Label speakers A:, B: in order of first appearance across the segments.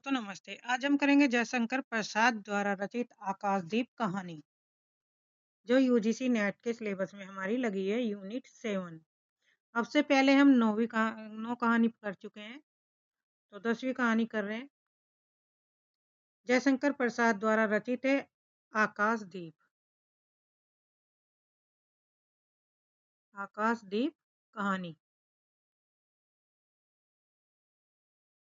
A: तो नमस्ते। आज हम करेंगे जयशंकर प्रसाद द्वारा रचित आकाशदीप कहानी, जो यूजीसी नेट के सिलेबस में हमारी लगी है, यूनिट 7। अब से पहले हम 9 कहानी कर चुके हैं, तो 10वीं कहानी कर रहे हैं। जयशंकर प्रसाद द्वारा रचित है आकाशदीप। आकाशदीप कहानी।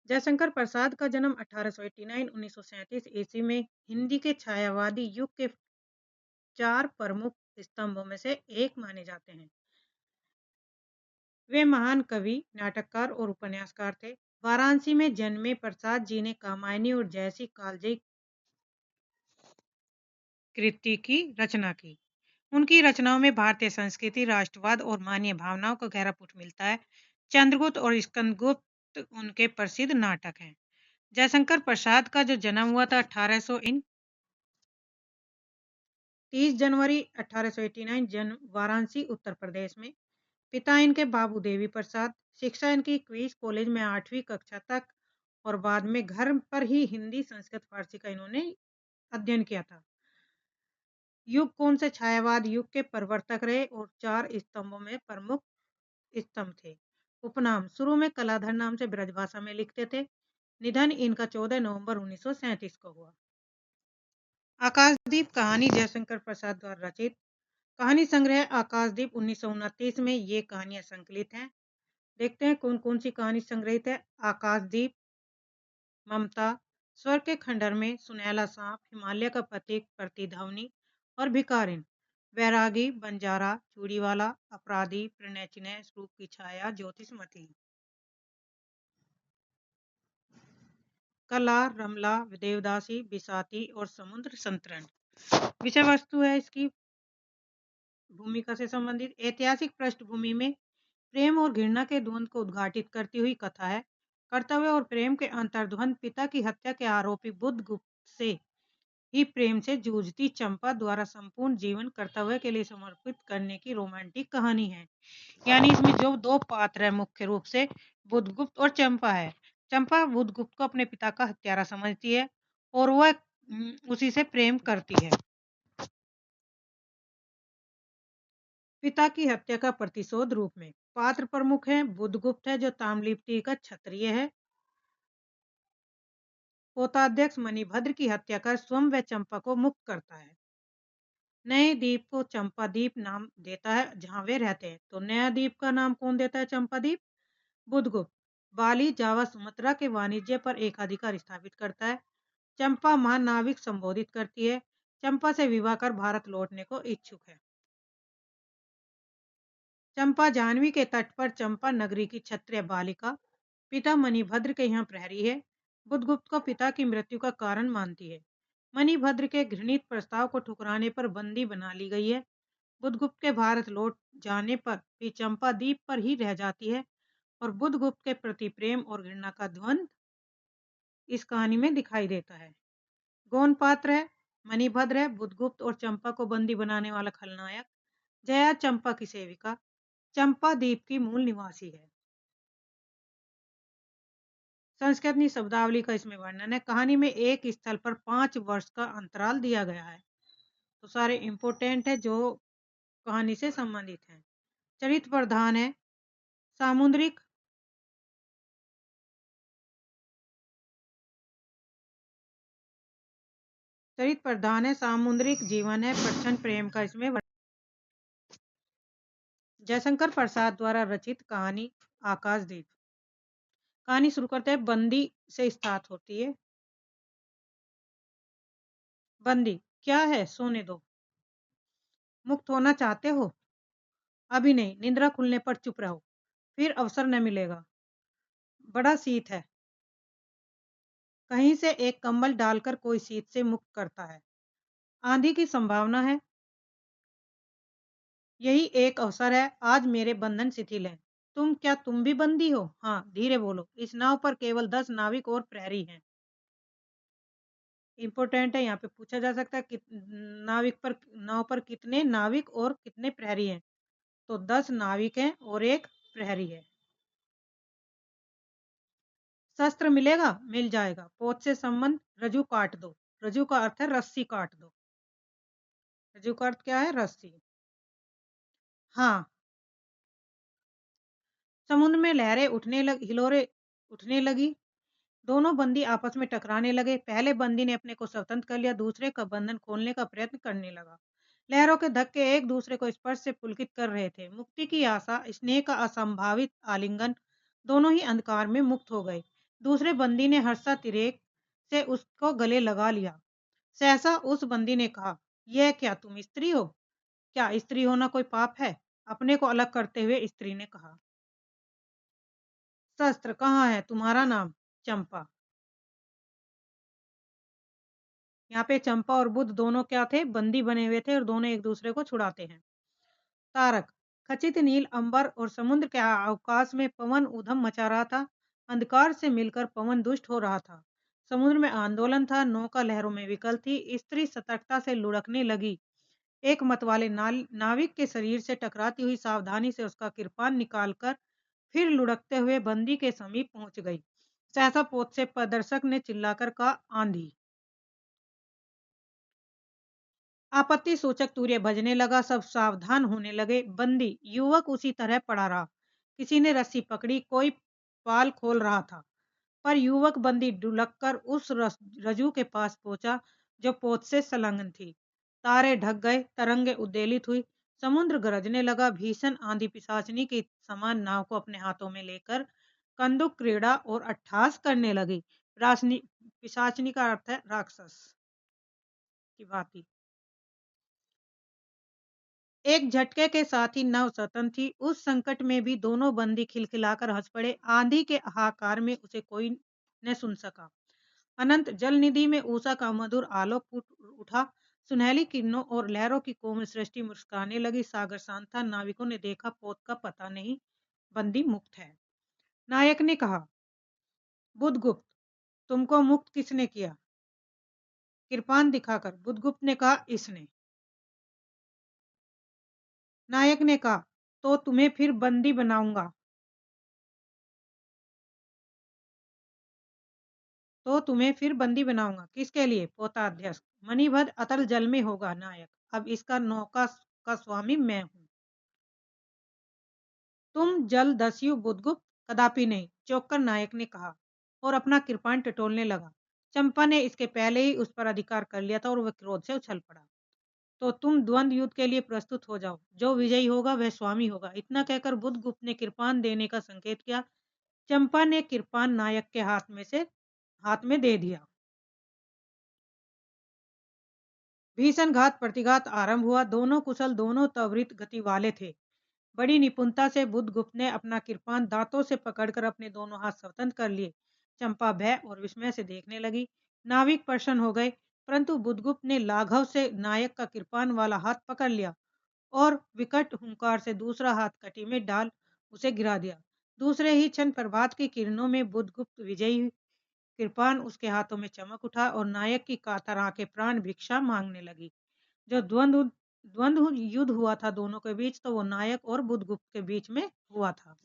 A: जयशंकर प्रसाद का जन्म 1937 ईस्वी में हिंदी के छायावादी युग के 4 प्रमुख स्तंभों में से एक माने जाते हैं। वे महान कवि, नाटककार और उपन्यासकार थे। वाराणसी में जन्मे प्रसाद जी ने कामायनी और जैसी कालजयी कृति की रचना की। उनकी रचनाओं में भारतीय संस्कृति, राष्ट्रवाद और मानवीय भावनाओं का गहरा पुट मिलता है। चंद्रगुप्त और स्कंदगुप्त उनके प्रसिद्ध नाटक हैं। जयशंकर प्रसाद का जो जन्म हुआ था 30 जनवरी 1889 जन्म वाराणसी उत्तर प्रदेश में। पिता इनके बाबू देवी प्रसाद। शिक्षा इनकी क्वींस कॉलेज में 8वीं कक्षा तक और बाद में घर पर ही हिंदी, संस्कृत, फारसी का इन्होंने अध्ययन किया था। युग कौन से छायावाद युग के प्रवर्तक रहे और 4 स्तंभों में प्रमुख स्तंभ थे। उपनाम शुरू में कलाधर नाम से ब्रजभाषा में लिखते थे। निधन इनका 14 नवंबर 1937 को हुआ। आकाशदीप कहानी जयशंकर प्रसाद द्वारा रचित कहानी संग्रह आकाशदीप 1929 में ये कहानियां संकलित हैं। देखते हैं कौन कौन सी कहानी संग्रहित है। आकाशदीप, ममता, स्वर्ग के खंडहर में, सुनहला सांप, हिमालय का प्रतीक, प्रतिध्वनि और भिखारिन, वैरागी, बंजारा, चूड़ीवाला, अपराधी, प्रणयचिन्ह, रूप की छाया, ज्योतिषमती, कला, रमला, देवदासी, बिसाती और समुद्र संतरण। विषय वस्तु है इसकी भूमिका से संबंधित। ऐतिहासिक पृष्ठभूमि में प्रेम और घृणा के द्वंद्व को उद्घाटित करती हुई कथा है। कर्तव्य और प्रेम के अंतर्द्वंद, पिता की हत्या के आरोपी बुद्धगुप्त से ही प्रेम से जूझती चंपा द्वारा संपूर्ण जीवन कर्तव्य के लिए समर्पित करने की रोमांटिक कहानी है। यानी इसमें जो 2 पात्र है मुख्य रूप से बुद्धगुप्त और चंपा है। चंपा बुद्धगुप्त को अपने पिता का हत्यारा समझती है और वह उसी से प्रेम करती है। पिता की हत्या का प्रतिशोध रूप में पात्र प्रमुख हैं। बुद्धगुप्त है जो ताम्रलिप्ति का क्षत्रिय है। कोषाध्यक्ष मणिभद्र की हत्या कर स्वयं व चंपा को मुक्त करता है। नए द्वीप को चंपा द्वीप नाम देता है जहां वे रहते हैं। तो नया द्वीप का नाम कौन देता है चंपा द्वीप? बुद्धगुप्त। बाली, जावा, सुमात्रा के वाणिज्य पर एकाधिकार स्थापित करता है। चंपा महानाविक संबोधित करती है। चंपा से विवाह कर भारत लौटने को इच्छुक है। चंपा जाह्नवी के तट पर चंपा नगरी की क्षत्रिय बालिका पिता मणिभद्र के यहाँ प्रहरी है। बुद्धगुप्त को पिता की मृत्यु का कारण मानती है। मणिभद्र के घृणित प्रस्ताव को ठुकराने पर बंदी बना ली गई है। बुद्धगुप्त के भारत लौट जाने पर भी चंपा द्वीप पर ही रह जाती है और बुद्धगुप्त के प्रति प्रेम और घृणा का द्वंद इस कहानी में दिखाई देता है। गौण पात्र है मणिभद्र है बुद्धगुप्त और चंपा को बंदी बनाने वाला खलनायक। जया चंपा की सेविका। चंपा द्वीप की मूल निवासी है। संस्कृत शब्दावली का इसमें वर्णन है। कहानी में एक स्थल पर 5 वर्ष का अंतराल दिया गया है। तो सारे इंपोर्टेंट है जो कहानी से संबंधित हैं। चरित्र प्रधान है सामुद्रिक सामुद्रिक जीवन है। प्रच्छन्न प्रेम का इसमें जयशंकर प्रसाद द्वारा रचित कहानी आकाशदीप। कहानी शुरू करते हैं बंदी से स्टार्ट होती है। बंदी, क्या है सोने दो। मुक्त होना चाहते हो? अभी नहीं, निद्रा खुलने पर चुप रहो, फिर अवसर न मिलेगा। बड़ा शीत है, कहीं से एक कंबल डालकर कोई शीत से मुक्त करता है। आंधी की संभावना है, यही एक अवसर है। आज मेरे बंधन शिथिल हैं। तुम भी बंदी हो? हाँ, धीरे बोलो। इस नाव पर केवल 10 नाविक और प्रहरी हैं। इंपॉर्टेंट है, यहाँ पे पूछा जा सकता है कि नाव पर कितने नाविक और कितने प्रहरी हैं। तो 10 नाविक हैं और एक प्रहरी है। शस्त्र मिलेगा? मिल जाएगा। पोत से संबंध रज्जू काट दो। रज्जू का अर्थ है रस्सी काट दो। रज्जू का अर्थ क्या है? रस्सी। हाँ, समुद्र में लहरें हिलोरे उठने लगी। दोनों बंदी आपस में टकराने लगे। पहले बंदी ने अपने को स्वतंत्र कर लिया, दूसरे का बंधन खोलने का प्रयत्न करने लगा। लहरों के धक्के एक दूसरे को स्पर्श से पुलकित कर रहे थे। मुक्ति की आशा, स्नेह का असंभावित आलिंगन, दोनों ही अंधकार में मुक्त हो गए। दूसरे बंदी ने हर्षा तिरेक से उसको गले लगा लिया। सहसा उस बंदी ने कहा, यह क्या तुम स्त्री हो? क्या स्त्री होना कोई पाप है? अपने को अलग करते हुए स्त्री ने कहा। शस्त्र कहाँ है? तुम्हारा नाम? चंपा। यहाँ पे चंपा और बुद्ध दोनों क्या थे? बंदी बने हुए थे और दोनों एक दूसरे को छुड़ाते हैं। तारक, खचित नील अंबर और समुद्र के अवकाश में पवन उधम मचा रहा था। अंधकार से मिलकर पवन दुष्ट हो रहा था। समुद्र में आंदोलन था, नौका लहरों में विकल थी। स्त्री सतर्कता से लुढ़कने लगी। एक मतवाले नाविक के शरीर से टकराती हुई सावधानी से उसका किरपान निकालकर फिर लुढ़कते हुए बंदी के समीप पहुंच गई। सहसा पोत से प्रदर्शक ने चिल्लाकर कहा, आंधी। आपत्ति सूचक तूर्य बजने लगा। सब सावधान होने लगे। बंदी युवक उसी तरह पड़ा रहा। किसी ने रस्सी पकड़ी, कोई पाल खोल रहा था, पर युवक बंदी ढुलक कर उस रज्जू के पास पहुंचा जो पोत से संलग्न थी। तारे ढक गए, तरंगे उद्वेलित हुई, समुद्र गरजने लगा। भीषण आंधी पिशाचिनी के समान नाव को अपने हाथों में लेकर कंदुक क्रीड़ा और अट्टहास करने लगी। पिशाचिनी का अर्थ है राक्षस की भांति। एक झटके के साथ ही नव स्वतंत्र थी। उस संकट में भी दोनों बंदी खिलखिलाकर हंस पड़े। आंधी के हाहाकार में उसे कोई न सुन सका। अनंत जल निधि में ऊषा का मधुर आलोक फूट उठा। सुनहली किरणों और लहरों की कोमल सृष्टि मुस्कुराने लगी। सागर शांत था। नाविकों ने देखा, पोत का पता नहीं, बंदी मुक्त है। नायक ने कहा, बुधगुप्त, तुमको मुक्त किसने किया? कृपान दिखाकर। बुधगुप्त ने कहा, इसने। नायक ने कहा, तो तुम्हें फिर बंदी बनाऊंगा। तो तुम्हें फिर बंदी बनाऊंगा। किसके लिए? पोताध्यक्ष। मणिभद्र अतल जल में होगा नायक। अब इसका नौका का स्वामी मैं हूँ। तुम जल दस्यु बुधगुप्त? कदापि नहीं, चौंककर नायक ने कहा और अपना कृपाण टटोलने लगा। चंपा ने इसके पहले ही उस पर अधिकार कर लिया था और वह क्रोध से उछल पड़ा। तो तुम द्वंद्व युद्ध के लिए प्रस्तुत हो जाओ। जो विजयी होगा वह स्वामी होगा। इतना कहकर बुधगुप्त ने कृपान देने का संकेत किया। चंपा ने कृपान नायक के हाथ में दे दिया। भीषण घात प्रतिघात आरंभ हुआ। दोनों कुशल, दोनों त्वरित गति वाले थे। बड़ी निपुणता से बुधगुप्त ने अपना कृपान दांतों से पकड़कर अपने दोनों हाथ स्वतंत्र कर लिए। चंपा भय और विस्मय से देखने लगी। नाविक प्रसन्न हो गए, परंतु बुधगुप्त ने लाघव से नायक का कृपान वाला हाथ पकड़ लिया और विकट हुंकार से दूसरा हाथ कटी में डाल उसे गिरा दिया। दूसरे ही क्षण प्रभात की किरणों में बुधगुप्त विजयी कृपान उसके हाथों में चमक उठा और नायक की कातर आंखें प्राण भिक्षा मांगने लगी। जो द्वंद्व युद्ध हुआ था दोनों के बीच, तो वो नायक और बुधगुप्त के बीच में हुआ था।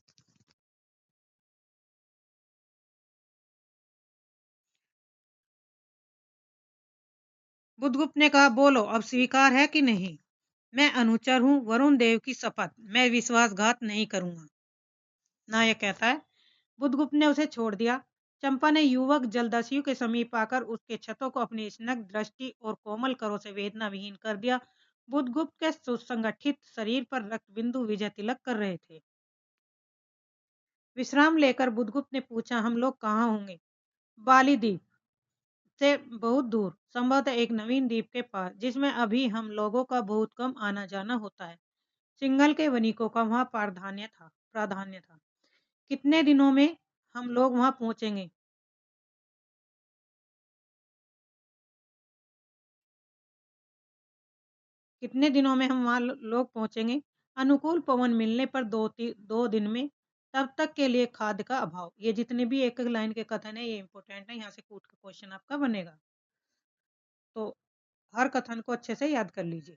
A: बुधगुप्त ने कहा, बोलो, अब स्वीकार है कि नहीं? मैं अनुचर हूँ, वरुण देव की शपथ, मैं विश्वासघात नहीं करूंगा। नायक कहता है। बुधगुप्त ने उसे छोड़ दिया। चंपा ने युवक जलदस्यु के समीप आकर उसके क्षतों को अपनी स्नग्ध दृष्टि और कोमल करों से वेदना विहीन कर दिया। बुधगुप्त के सुसंगठित शरीर पर रक्त बिंदु विजय तिलक कर रहे थे। विश्राम लेकर बुधगुप्त ने पूछा, हम लोग कहाँ होंगे? बाली द्वीप से बहुत दूर, संभवतः एक नवीन द्वीप के पास, जिसमें अभी हम लोगों का बहुत कम आना जाना होता है। सिंघल के वणिकों का वहां प्राधान्य था। कितने दिनों में हम लोग वहां पहुंचेंगे? कितने दिनों में हम वहां लोग पहुंचेंगे? अनुकूल पवन मिलने पर 2 दिन में। तब तक के लिए खाद्य का अभाव। ये जितने भी एक एक लाइन के कथन है, ये इंपॉर्टेंट है। यहाँ से कूट के क्वेश्चन आपका बनेगा, तो हर कथन को अच्छे से याद कर लीजिए।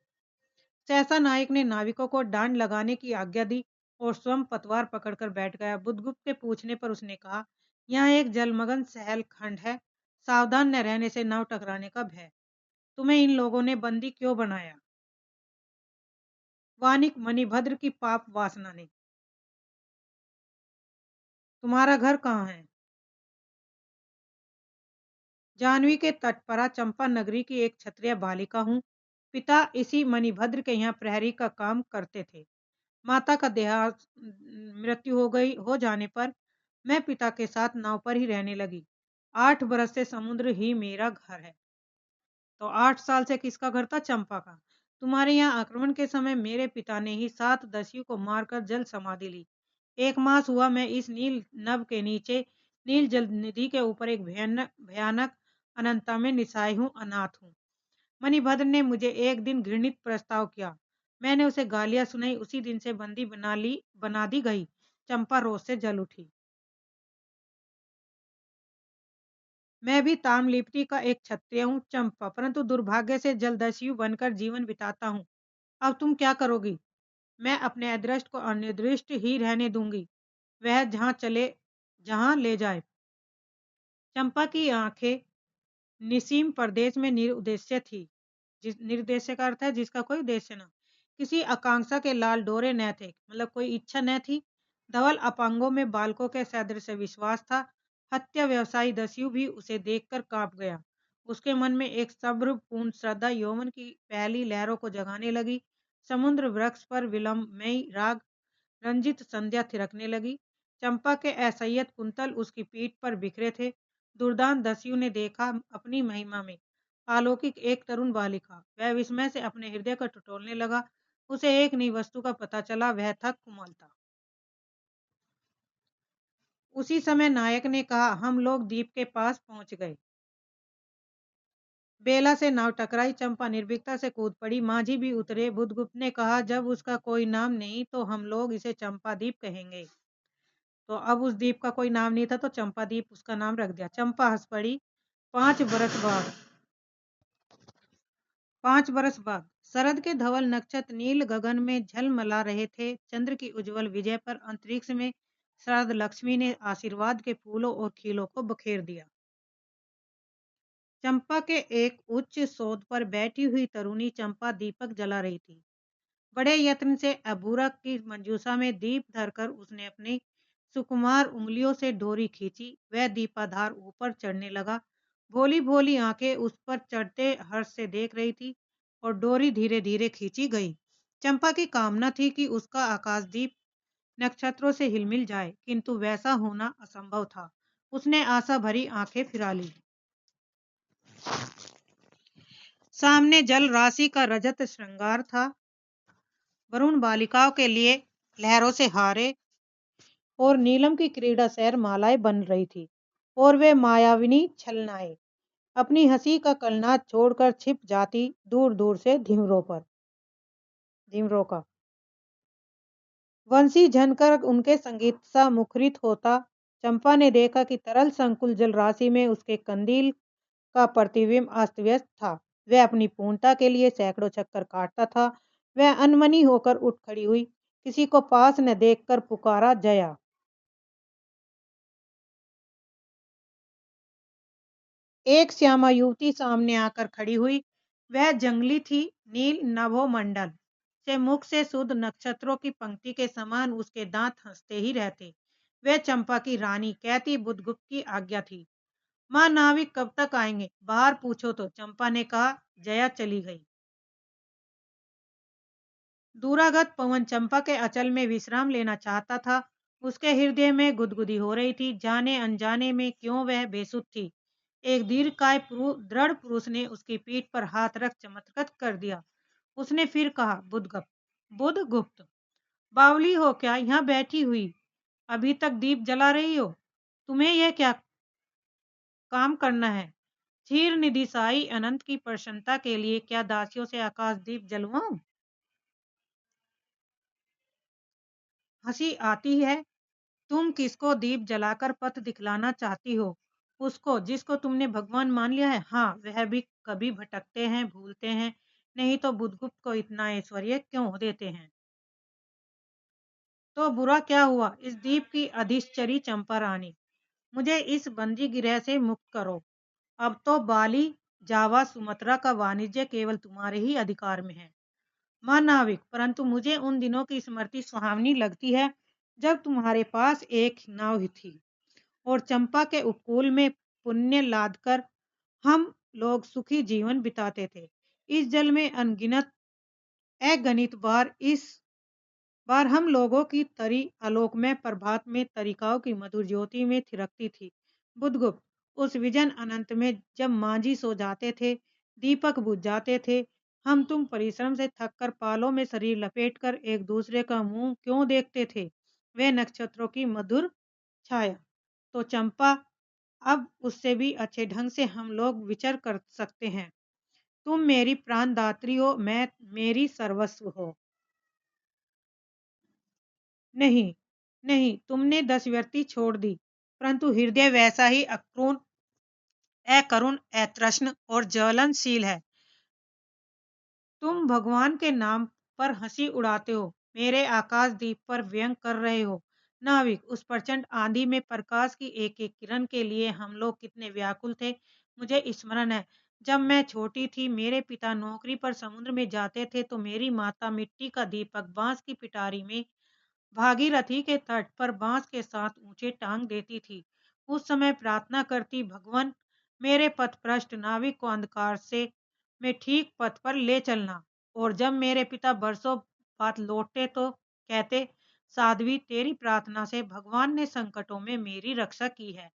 A: सहसा नायक ने नाविकों को डांड लगाने की आज्ञा दी और स्वयं पतवार पकड़कर बैठ गया। बुधगुप्त के पूछने पर उसने कहा, यहाँ एक जलमग्न सहल खंड है। सावधान न रहने से नाव टकराने का भय। तुम्हें इन लोगों ने बंदी क्यों बनाया? वानिक मणिभद्र की पाप वासना ने। तुम्हारा घर कहाँ है? जाह्नवी के तट पर चंपा नगरी की एक क्षत्रिय बालिका हूँ। पिता इसी मणिभद्र के यहाँ प्रहरी का काम करते थे। माता का देहांत मृत्यु हो जाने पर मैं पिता के साथ नाव पर ही रहने लगी। 8 बरस से समुद्र ही मेरा घर है। तो 8 साल से किसका घर था? चंपा का। तुम्हारे यहाँ आक्रमण के समय मेरे पिता ने ही 7 दस्युओं को मारकर जल समाधि ली। 1 मास हुआ मैं इस नील नभ के नीचे नील जल निधि के ऊपर एक भयानक भयानक अनंता में निसाई हूँ, अनाथ हूँ। मणिभद्र ने मुझे एक दिन घृणित प्रस्ताव किया। मैंने उसे गालियां सुनाई। उसी दिन से बंदी बना दी गई। चंपा रोष से जल उठी। मैं भी ताम्रलिप्ति का एक क्षत्रिय हूँ चंपा, परंतु दुर्भाग्य से जलदस्यु बनकर जीवन बिताता हूँ। अब तुम क्या करोगी? मैं अपने अदृष्ट को अनिर्दिष्ट ही रहने दूंगी। वह जहां ले जाए। चंपा की आंखें निसीम प्रदेश में निरुद्देश्य थी। निर्देश्य का अर्थ है जिसका कोई उद्देश्य न। किसी आकांक्षा के लाल डोरे न थे, मतलब कोई इच्छा न थी। धवल अपांगों में बालकों के सदृश विश्वास था। हत्या व्यवसायी दस्यु भी उसे देखकर कांप गया। उसके मन में एक सब्र पूर्ण श्रद्धा यौवन की पहली लहरों को जगाने लगी। समुद्र वृक्ष पर विलंबमयी राग रंजित संध्या थिरकने लगी। चंपा के असह्यत कुंतल उसकी पीठ पर बिखरे थे। दुर्दांत दस्यु ने देखा अपनी महिमा में अलौकिक एक तरुण बालिका। वह विस्मय से अपने हृदय को टटोलने लगा। उसे एक नई वस्तु का पता चला, वह था कुमलता। उसी समय नायक ने कहा, हम लोग द्वीप के पास पहुंच गए। बेला से नाव टकराई। चंपा निर्भीकता से कूद पड़ी। माझी भी उतरे। बुधगुप्त ने कहा, जब उसका कोई नाम नहीं तो हम लोग इसे चंपा द्वीप कहेंगे। तो अब उस द्वीप का कोई नाम नहीं था तो चंपा द्वीप उसका नाम रख दिया। चंपा हंस पड़ी। 5 बरस बाद 5 बरस बाद शरद के धवल नक्षत्र नील गगन में झलमला रहे थे। चंद्र की उज्जवल विजय पर अंतरिक्ष में शरद लक्ष्मी ने आशीर्वाद के फूलों और खीलों को बखेर दिया। चंपा के एक उच्च सौध पर बैठी हुई तरुणी चंपा दीपक जला रही थी। बड़े यत्न से अबूरा की मंजूषा में दीप धरकर उसने अपनी सुकुमार उंगलियों से डोरी खींची। वह दीपाधार ऊपर चढ़ने लगा। भोली भोली आंखें उस पर चढ़ते हर्ष से देख रही थी और डोरी धीरे धीरे खींची गई। चंपा की कामना थी कि उसका आकाशदीप नक्षत्रों से हिलमिल जाए, किंतु वैसा होना असंभव था। उसने आशा भरी आंखें फिरा ली। सामने जल राशि का रजत श्रृंगार था। वरुण बालिकाओं के लिए लहरों से हारे और नीलम की क्रीड़ा सैर मालाएं बन रही थी और वे मायाविनी छलनाएं अपनी हंसी का कलनाद छोड़कर छिप जाती दूर दूर से धीमरों का वंशी झनकर उनके संगीत सा मुखरित होता। चंपा ने देखा कि तरल संकुल जल राशि में उसके कंदील का प्रतिबिंब अस्त व्यस्त था। वह अपनी पूर्णता के लिए सैकड़ों चक्कर काटता था। वह अनमनी होकर उठ खड़ी हुई। किसी को पास न देखकर पुकारा, जया। एक श्यामा युवती सामने आकर खड़ी हुई। वह जंगली थी। नील नभोमंडल से मुख से शुद्ध नक्षत्रों की पंक्ति के समान उसके दांत हंसते ही रहते। वह चंपा की रानी कैती बुधगुप्त की आज्ञा थी। माँ, नाविक कब तक आएंगे? बाहर पूछो तो, चंपा ने कहा। जया चली गई। दूरागत पवन चंपा के अचल में विश्राम लेना चाहता था। उसके हृदय में गुदगुदी हो रही थी। जाने अनजाने में क्यों वह बेसुध थी। एक दीर्घकाय दृढ़ पुरुष ने उसकी पीठ पर हाथ रख चमत्कृत कर दिया। उसने फिर कहा, बुधगुप्त। बुधगुप्त, बावली हो क्या यहाँ बैठी हुई? अभी तक दीप जला रही हो? तुम्हें यह क्या काम करना है? क्षीर निधि साई अनंत की प्रसन्नता के लिए क्या दासियों से आकाश दीप जलवाऊं? हंसी आती है। तुम किसको दीप जलाकर पथ दिखलाना चाहती हो? उसको जिसको तुमने भगवान मान लिया है? हाँ, वह भी कभी भटकते हैं, भूलते हैं। नहीं तो बुधगुप्त को इतना ऐश्वर्य क्यों देते हैं? तो बुरा क्या हुआ? इस दीप की अधिश्चरी चंपा रानी मुझे इस बंदी गिरह से मुक्त करो। अब तो बाली, जावा, सुमात्रा का वाणिज्य केवल तुम्हारे ही अधिकार में है। महानाविक, परंतु मुझे उन दिनों की स्मृति सुहावनी लगती है जब तुम्हारे पास एक नाव ही थी और चंपा के उपकूल में पुण्य लाद कर हम लोग सुखी जीवन बिताते थे। इस जल में अनगिनत अगणित बार हम लोगों की तरी आलोक में प्रभात में तरिकाओं की मधुर ज्योति में थिरकती थी। बुधगुप्त, उस विजन अनंत में जब मांझी सो जाते थे, दीपक बुझ जाते थे, हम तुम परिश्रम से थक कर पालों में शरीर लपेट कर एक दूसरे का मुंह क्यों देखते थे? वे नक्षत्रों की मधुर छाया। तो चंपा, अब उससे भी अच्छे ढंग से हम लोग विचर कर सकते हैं। तुम मेरी प्राणदात्री हो, मैं मेरी सर्वस्व हो। नहीं, नहीं, तुमने दस्युवृत्ति छोड़ दी, परंतु हृदय वैसा ही अक्रूर, अकरुण, अतृष्ण और ज्वलनशील है। तुम भगवान के नाम पर हंसी उड़ाते हो, मेरे आकाशदीप पर व्यंग कर रहे हो। नाविक, उस प्रचंड आंधी में प्रकाश की एक एक किरण के लिए हम लोग कितने व्याकुल थे, मुझे स्मरण है। जब मैं छोटी थी, मेरे पिता नौकरी पर समुद्र में जाते थे तो मेरी माता मिट्टी का दीपक बांस की पिटारी में भागीरथी के तट पर बांस के साथ ऊंचे टांग देती थी। उस समय प्रार्थना करती, भगवान, मेरे पथभ्रष्ट नाविक को अंधकार से मैं ठीक पथ पर ले चलना। और जब मेरे पिता बरसों बाद लौटते तो कहते, साध्वी, तेरी प्रार्थना से भगवान ने संकटों में मेरी रक्षा की है।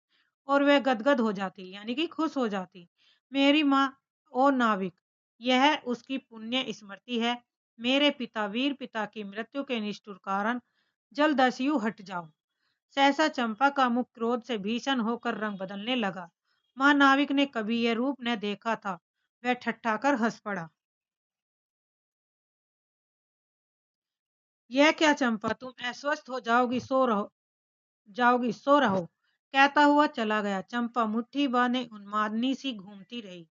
A: और वह गदगद हो जाती, यानी कि खुश हो जाती। मेरी माँ, ओ नाविक, यह उसकी पुण्य स्मृति है। मेरे पिता, वीर पिता की मृत्यु के निष्ठुर कारण जलदस्यु, हट जाओ। सहसा चंपा का मुख क्रोध से भीषण होकर रंग बदलने लगा। महानाविक ने कभी यह रूप न देखा था। वह ठट्ठाकर हंस पड़ा। यह क्या चंपा, तुम अस्वस्थ हो जाओगी, सो रहो, कहता हुआ चला गया। चंपा मुट्ठी बांधे उन्मादनी सी घूमती रही।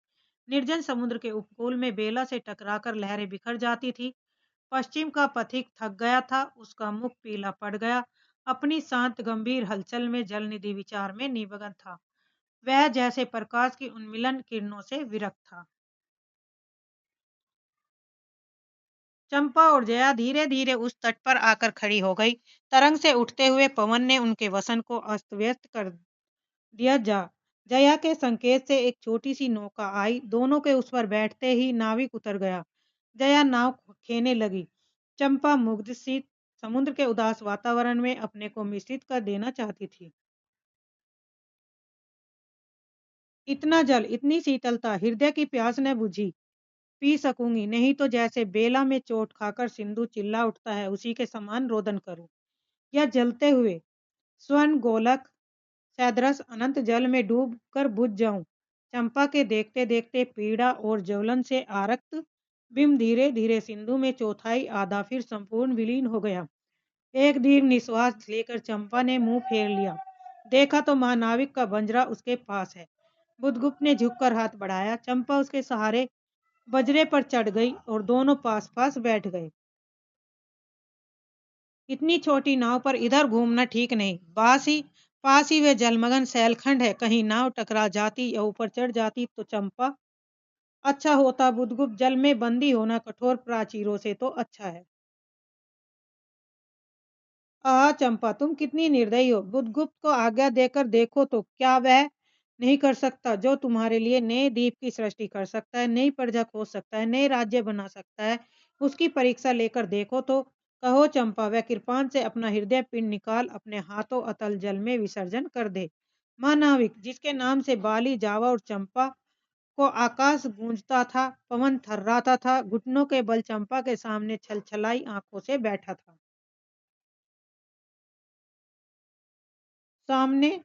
A: निर्जन समुद्र के उपकूल में बेला से टकराकर लहरें बिखर जाती थी। पश्चिम का पथिक थक गया था, उसका मुख पीला पड़ गया। अपनी शांत गंभीर हलचल में जल निधि विचार में निमग्न था। वह जैसे प्रकाश की उन्मिलन किरणों से विरक्त था। चंपा और जया धीरे धीरे उस तट पर आकर खड़ी हो गई। तरंग से उठते हुए पवन ने उनके वसन को अस्त व्यस्त कर दिया। जया के संकेत से एक छोटी सी नौका आई, दोनों के उस पर बैठते ही नाविक उतर गया। जया नाव खेने लगी। चंपा मुग्ध सी समुद्र के उदास वातावरण में अपने को मिश्रित कर देना चाहती थी। इतना जल, इतनी शीतलता, हृदय की प्यास न बुझी। पी सकूंगी, नहीं तो जैसे बेला में चोट खाकर सिंधु चिल्ला उठता है, उसी के समान रोदन करूं, या जलते हुए स्वर्ण गोलक सदृश अनंत जल में डूब कर बुझ जाऊं। चंपा के देखते देखते पीड़ा और ज्वलन से आरक्त बिंब धीरे धीरे सिंधु में चौथाई, आधा, फिर संपूर्ण विलीन हो गया। एक दीर्घ निश्वास लेकर चंपा ने मुंह फेर लिया। देखा तो महानाविक का बंजरा उसके पास है। बुधगुप्त ने झुककर हाथ बढ़ाया। चंपा उसके सहारे बजरे पर चढ़ गई और दोनों पास पास बैठ गए। इतनी छोटी नाव पर इधर घूमना ठीक नहीं। पास ही वे जलमग्न सैलखंड है, कहीं नाव टकरा जाती या ऊपर चढ़ जाती तो चंपा। अच्छा होता बुधगुप्त, जल में बंदी होना कठोर प्राचीरों से तो अच्छा है। चंपा, तुम कितनी निर्दयी हो। बुधगुप्त को आज्ञा देकर देखो तो क्या वह नहीं कर सकता जो तुम्हारे लिए नए द्वीप की सृष्टि कर सकता है, नई प्रजा खोज सकता है, नए राज्य बना सकता है। उसकी परीक्षा लेकर देखो तो। कहो चंपा, वह कृपान से अपना हृदय पिंड निकाल अपने हाथों अतल जल में विसर्जन कर दे। महानाविक, जिसके नाम से बाली, जावा और चंपा को आकाश गूंजता था, पवन थर्राता था, घुटनों के बल चंपा के सामने छलछलाई आंखों से बैठा था। सामने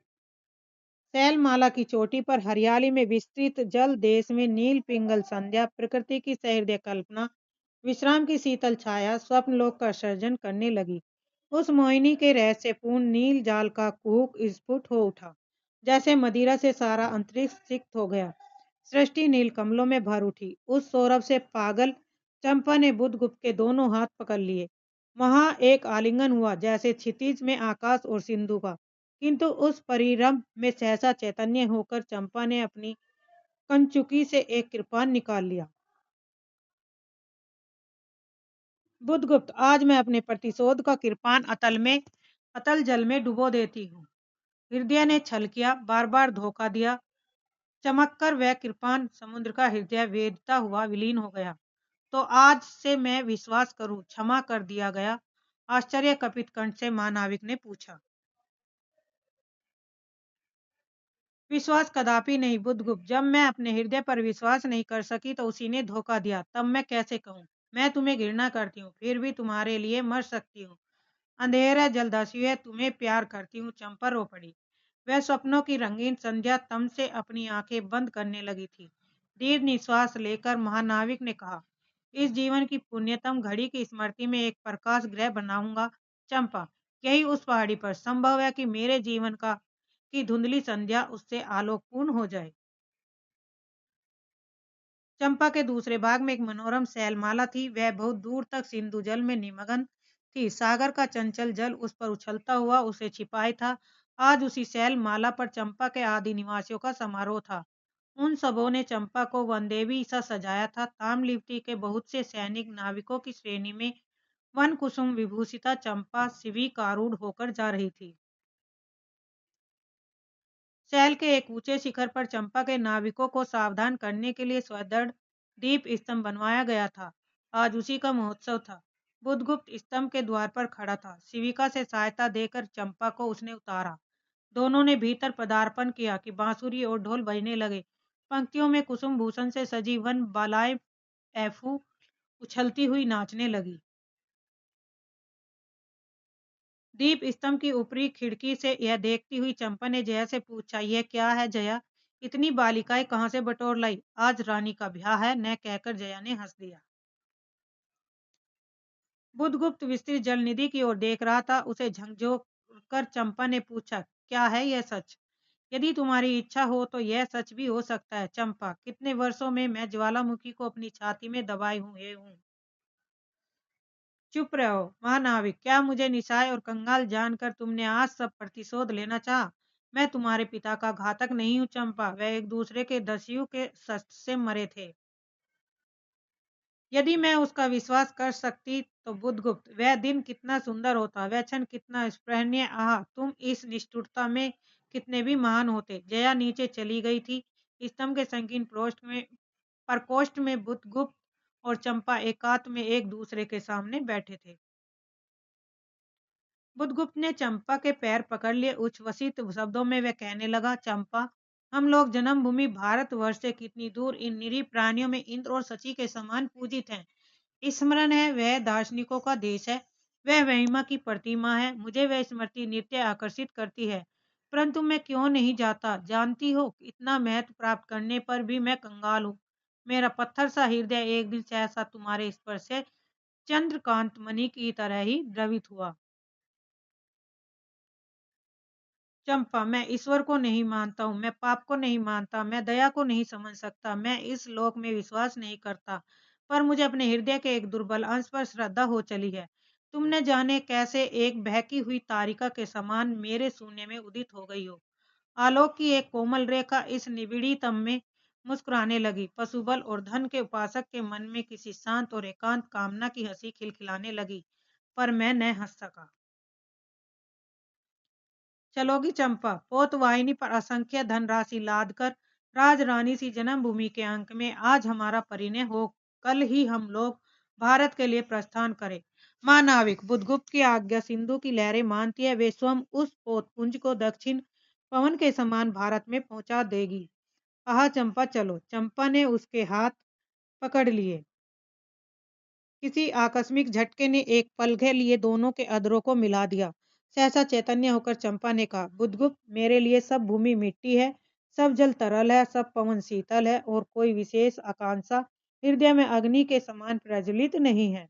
A: शैलमाला की चोटी पर हरियाली में विस्तृत जल देश में नील पिंगल संध्या, प्रकृति की सहृदय कल्पना, विश्राम की शीतल छाया, स्वप्न लोक का सर्जन करने लगी। उस मोहिनी के रहस्यपूर्ण नील जाल का कुहक स्फुट हो उठा, जैसे मदिरा से सारा अंतरिक्ष सिक्त हो गया। सृष्टि नील कमलों में भर उठी। उस सौरभ से पागल चंपा ने बुधगुप्त के दोनों हाथ पकड़ लिए। वहां एक आलिंगन हुआ, जैसे क्षितिज में आकाश और सिंधु का। किंतु उस परिरंभ में सहसा चैतन्य होकर चंपा ने अपनी कंचुकी से एक कृपान निकाल लिया। बुधगुप्त, आज मैं अपने प्रतिशोध का कृपान अतल जल में डुबो देती हूँ। हृदय ने छल किया, बार बार धोखा दिया। चमक कर वह कृपान समुद्र का हृदय वेदता हुआ विलीन हो गया। तो आज से मैं विश्वास करूं, क्षमा कर दिया गया? आश्चर्य कपित कंठ से महानाविक ने पूछा। विश्वास कदापि नहीं बुद्धगुप्त, जब मैं अपने हृदय पर विश्वास नहीं कर सकी तो उसी ने धोखा दिया, तब मैं कैसे कहूँ? मैं तुम्हें घृणा करती हूँ, फिर भी तुम्हारे लिए मर सकती हूँ। अंधेरा जलदस्यु है, तुम्हें प्यार करती हूँ। चंपा रो पड़ी। वह स्वप्नों की रंगीन संध्या तम से अपनी आंखें बंद करने लगी थी। दीर्घ निश्वास लेकर महानाविक ने कहा, इस जीवन की पुण्यतम घड़ी की स्मृति में एक प्रकाश गृह बनाऊंगा। चंपा, यही उस पहाड़ी पर संभव है कि मेरे जीवन का की धुंधली संध्या उससे आलोकपूर्ण हो जाए। चंपा के दूसरे भाग में एक मनोरम शैलमाला थी। वह बहुत दूर तक सिंधु जल में निमग्न थी। सागर का चंचल जल उस पर उछलता हुआ उसे छिपाए था। आज उसी शैलमाला पर चंपा के आदि निवासियों का समारोह था। उन सबों ने चंपा को वनदेवी सा सजाया था। ताम्रलिप्ति के बहुत से सैनिक नाविकों की श्रेणी में वन कुसुम विभूषिता चंपा शिवी कारूढ़ होकर जा रही थी। शैल के एक ऊंचे शिखर पर चंपा के नाविकों को सावधान करने के लिए स्वदृढ़ दीप स्तंभ बनवाया गया था। आज उसी का महोत्सव था। बुधगुप्त स्तंभ के द्वार पर खड़ा था। शिविका से सहायता देकर चंपा को उसने उतारा। दोनों ने भीतर पदार्पण किया कि बांसुरी और ढोल बजने लगे। पंक्तियों में कुसुम भूषण से सजी वन बालाएं ऐफू उछलती हुई नाचने लगी। दीप स्तंभ की ऊपरी खिड़की से यह देखती हुई चंपा ने जया से पूछा, यह क्या है जया? इतनी बालिकाएं कहाँ से बटोर लाई? आज रानी का ब्याह है, न कहकर जया ने हंस दिया। बुधगुप्त विस्तृत जल निधि की ओर देख रहा था। उसे झकझोर कर चंपा ने पूछा, क्या है यह सच? यदि तुम्हारी इच्छा हो तो यह सच भी हो सकता है। चंपा, कितने वर्षों में मैं ज्वालामुखी को अपनी छाती में दबाए हुए हूँ। चुप रहो महानाविक, क्या मुझे निस्सहाय और कंगाल जानकर तुमने आज सब प्रतिशोध लेना चाहा? मैं तुम्हारे पिता का घातक नहीं हूँ चंपा। वह एक दूसरे के दस्यु के शस्त्र से मरे थे। यदि मैं उसका विश्वास कर सकती तो बुधगुप्त, वह दिन कितना सुंदर होता, वह क्षण कितना स्पृहणीय। आह, तुम इस निष्ठुरता में कितने भी महान होते। जया नीचे चली गई थी। स्तंभ के संकीर्ण प्रकोष्ठ में बुधगुप्त और चंपा एकांत में एक दूसरे के सामने बैठे थे। बुधगुप्त ने चंपा के पैर पकड़ लिए। उच्छ्वसित शब्दों में वह कहने लगा, चंपा, हम लोग जन्मभूमि भारतवर्ष से कितनी दूर इन निरीह प्राणियों में इंद्र और शची के समान पूजित हैं। स्मरण है, वह दार्शनिकों का देश है। वह महिमा की प्रतिमा है। मुझे वह स्मृति नित्य आकर्षित करती है। परंतु मैं क्यों नहीं जाता? जानती हो, इतना महत्व प्राप्त करने पर भी मैं कंगाल हूँ। मेरा पत्थर सा हृदय एक दिन सहसा तुम्हारे स्पर्श से चंद्रकांत मणि की तरह ही द्रवित हुआ। चंपा, मैं ईश्वर को नहीं मानता हूँ, मैं पाप को नहीं मानता, मैं दया को नहीं समझ सकता, मैं इस लोक में विश्वास नहीं करता। पर मुझे अपने हृदय के एक दुर्बल अंश पर श्रद्धा हो चली है। तुमने जाने कैसे एक बहकी हुई तारिका के समान मेरे शून्य में उदित हो गई हो। आलोक की एक कोमल रेखा इस निबिड़ीतम में मुस्कुराने लगी। पशुबल और धन के उपासक के मन में किसी शांत और एकांत कामना की हंसी खिलखिलाने लगी, पर मैं न हंस सका। चलोगी चंपा? पोतवाहिनी पर असंख्य धनराशि लाद कर राजरानी सी जन्मभूमि के अंक में आज हमारा परिणय हो। कल ही हम लोग भारत के लिए प्रस्थान करें। महानाविक, बुधगुप्त की आज्ञा सिंधु की लहरें मानती है। वे स्वयं उस पोतपुंज को दक्षिण पवन के समान भारत में पहुंचा देगी। कहा, चंपा चलो। चंपा ने उसके हाथ पकड़ लिए। किसी आकस्मिक झटके ने एक पल के लिए दोनों के अधरों को मिला दिया। सहसा चैतन्य होकर चंपा ने कहा, बुधगुप्त, मेरे लिए सब भूमि मिट्टी है, सब जल तरल है, सब पवन शीतल है और कोई विशेष आकांक्षा हृदय में अग्नि के समान प्रज्वलित नहीं है।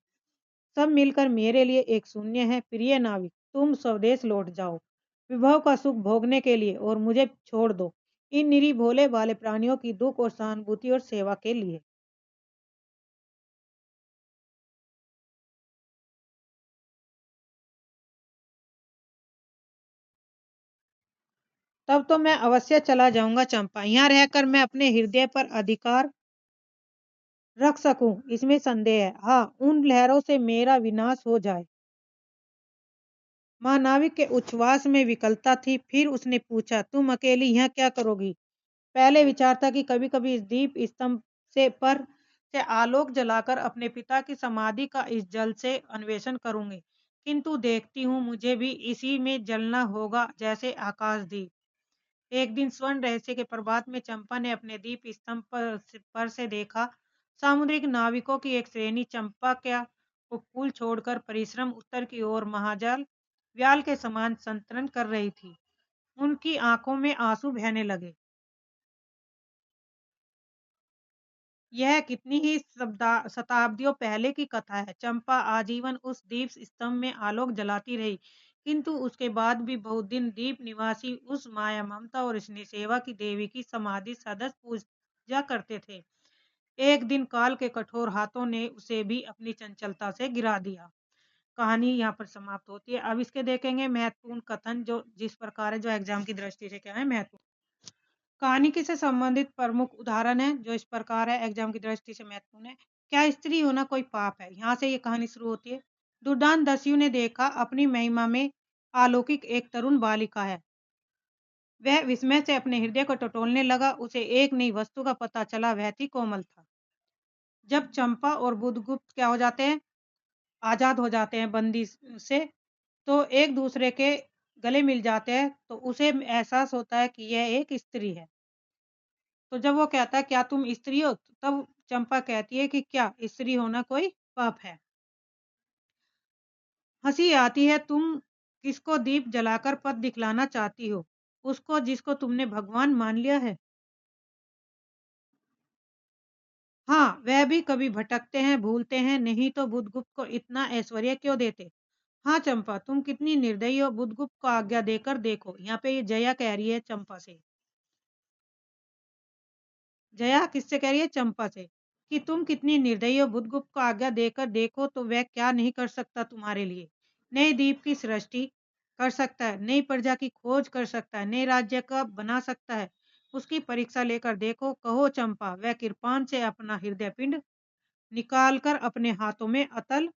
A: सब मिलकर मेरे लिए एक शून्य है। प्रिय नाविक, तुम स्वदेश लौट जाओ विभव का सुख भोगने के लिए और मुझे छोड़ दो इन निरी भोले वाले प्राणियों की दुख और सहानुभूति और सेवा के लिए। तब तो मैं अवश्य चला जाऊंगा चंपा। यहाँ रहकर मैं अपने हृदय पर अधिकार रख सकूं, इसमें संदेह है। हाँ, उन लहरों से मेरा विनाश हो जाए। महानाविक के उच्छ्वास में विकलता थी। फिर उसने पूछा, तुम अकेली यहाँ क्या करोगी? पहले विचार था कि कभी-कभी इस दीप स्तंभ से आलोक जलाकर अपने पिता की समाधि का इस जल से अन्वेषण करूंगी, किंतु देखती हूँ मुझे भी इसी में जलना होगा, जैसे आकाशदीप। एक दिन स्वर्ण रहस्य के प्रभात में चंपा ने अपने दीप स्तंभ पर से देखा। सामुद्रिक नाविकों की एक श्रेणी चंपा का उपकूल छोड़कर परिश्रम उत्तर की ओर महाजाल व्याल के समान संतरण कर रही थी। उनकी आंखों में आंसू बहने लगे। यह कितनी ही शताब्दियों पहले की कथा है। चंपा आजीवन उस दीप स्तंभ में आलोक जलाती रही, किंतु उसके बाद भी बहुत दिन दीप निवासी उस माया ममता और स्नेह सेवा की देवी की समाधि सदस्य पूजा करते थे। एक दिन काल के कठोर हाथों ने उसे भी अपनी चंचलता से गिरा दिया। कहानी यहाँ पर समाप्त होती है। अब इसके देखेंगे महत्वपूर्ण कथन, जो जिस प्रकार है, जो एग्जाम की दृष्टि से क्या है महत्वपूर्ण। कहानी के से संबंधित प्रमुख उदाहरण है जो इस प्रकार है, एग्जाम की दृष्टि से महत्वपूर्ण है। क्या स्त्री होना कोई पाप है? यहाँ से ये कहानी शुरू होती है। दुर्दान दस्यु ने देखा अपनी महिमा में अलौकिक एक तरुण बालिका है। वह विस्मय से अपने हृदय को टटोलने लगा। उसे एक नई वस्तु का पता चला, वह थी कोमलता। जब चंपा और बुधगुप्त क्या हो जाते हैं, आजाद हो जाते हैं बंदी से, तो एक दूसरे के गले मिल जाते हैं, तो उसे एहसास होता है कि यह एक स्त्री है। तो जब वो कहता है, क्या तुम स्त्री हो? तब चंपा कहती है कि क्या स्त्री होना कोई पाप है? हंसी आती है। तुम किसको दीप जलाकर पथ दिखलाना चाहती हो? उसको जिसको तुमने भगवान मान लिया है। हाँ, वह भी कभी भटकते हैं, भूलते हैं, नहीं तो बुधगुप्त को इतना ऐश्वर्य क्यों देते? हाँ चंपा, तुम कितनी निर्दयी हो। बुधगुप्त को आज्ञा देकर देखो। यहाँ पे ये जया कह रही है चंपा से। जया किससे कह रही है? चंपा से, कि तुम कितनी निर्दयी हो। बुधगुप्त को आज्ञा देकर देखो तो वह क्या नहीं कर सकता तुम्हारे लिए। नए द्वीप की सृष्टि कर सकता है, नई प्रजा की खोज कर सकता है, नए राज्य का बना सकता है। उसकी परीक्षा लेकर देखो। कहो चंपा, वह कृपान से अपना हृदय पिंड निकालकर अपने हाथों में अतल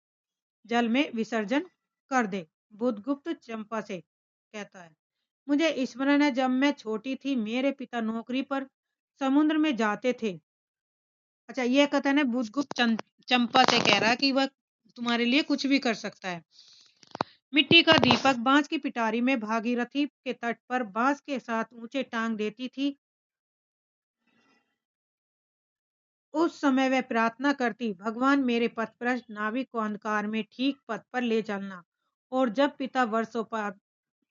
A: जल में विसर्जन कर दे। बुधगुप्त चंपा से कहता है, मुझे स्मरण है जब मैं छोटी थी, मेरे पिता नौकरी पर समुद्र में जाते थे। अच्छा, ये कथन है बुधगुप्त चंपा से कह रहा है कि वह तुम्हारे लिए कुछ भी कर सकता है। मिट्टी का दीपक बांस की पिटारी में भागीरथी के तट पर बांस के साथ ऊंचे टांग देती थी। उस समय वह प्रार्थना करती, भगवान मेरे पथभ्रष्ट नाविक को अंधकार में ठीक पथ पर ले चलना। और जब पिता वर्षों पर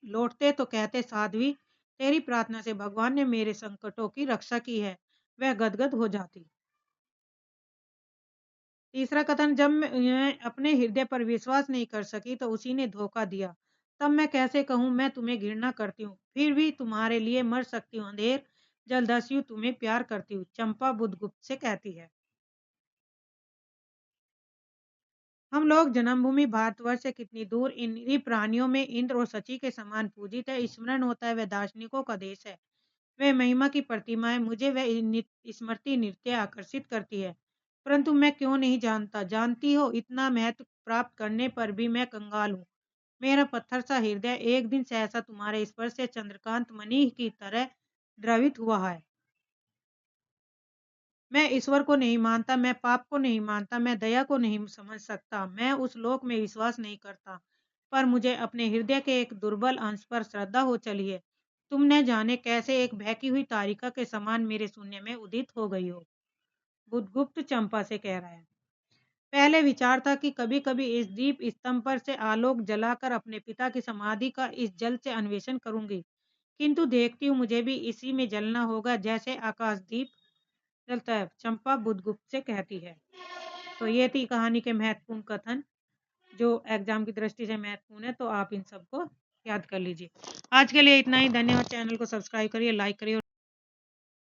A: लौटते तो कहते, साध्वी, तेरी प्रार्थना से भगवान ने मेरे संकटों की रक्षा की है। वह गदगद हो जाती। तीसरा कथन, जब मैं अपने हृदय पर विश्वास नहीं कर सकी तो उसी ने धोखा दिया। तब मैं कैसे कहूँ मैं तुम्हें घृणा करती हूँ, फिर भी तुम्हारे लिए मर सकती हूँ। अंधेर जलदस्यु, तुम्हें प्यार करती हूँ। चंपा बुधगुप्त से कहती है, हम लोग जन्मभूमि भारतवर्ष से कितनी दूर, इन प्राणियों में इंद्र और शची के समान पूजित है। स्मरण होता है वह दार्शनिकों का देश है, वह महिमा की प्रतिमा है। मुझे वह स्मृति नृत्य आकर्षित करती है, परंतु मैं क्यों नहीं जानता। जानती हो, इतना महत्व प्राप्त करने पर भी मैं कंगाल हूँ। मेरा पत्थर सा हृदय एक दिन सहसा तुम्हारे स्पर्श से चंद्रकांत मणि की तरह द्रवित हुआ है। मैं ईश्वर को नहीं मानता, मैं पाप को नहीं मानता, मैं दया को नहीं समझ सकता, मैं उस लोक में विश्वास नहीं करता। पर मुझे अपने हृदय के एक दुर्बल अंश पर श्रद्धा हो चली है। तुम न जाने कैसे एक बहकी हुई तारिका के समान मेरे शून्य में उदित हो गई हो। बुधगुप्त चंपा से कह रहा है, पहले विचार था कि कभी कभी इस दीप स्तंभ पर से आलोक जलाकर अपने पिता की समाधि का इस जल से अन्वेषण करूंगी, किंतु देखती हूँ मुझे भी इसी में जलना होगा, जैसे आकाशदीप जलता है। चंपा बुधगुप्त से कहती है। तो ये थी कहानी के महत्वपूर्ण कथन, जो एग्जाम की दृष्टि से महत्वपूर्ण है, तो आप इन सबको याद कर लीजिए। आज के लिए इतना ही। धन्यवाद। चैनल को सब्सक्राइब करिए, लाइक करिए।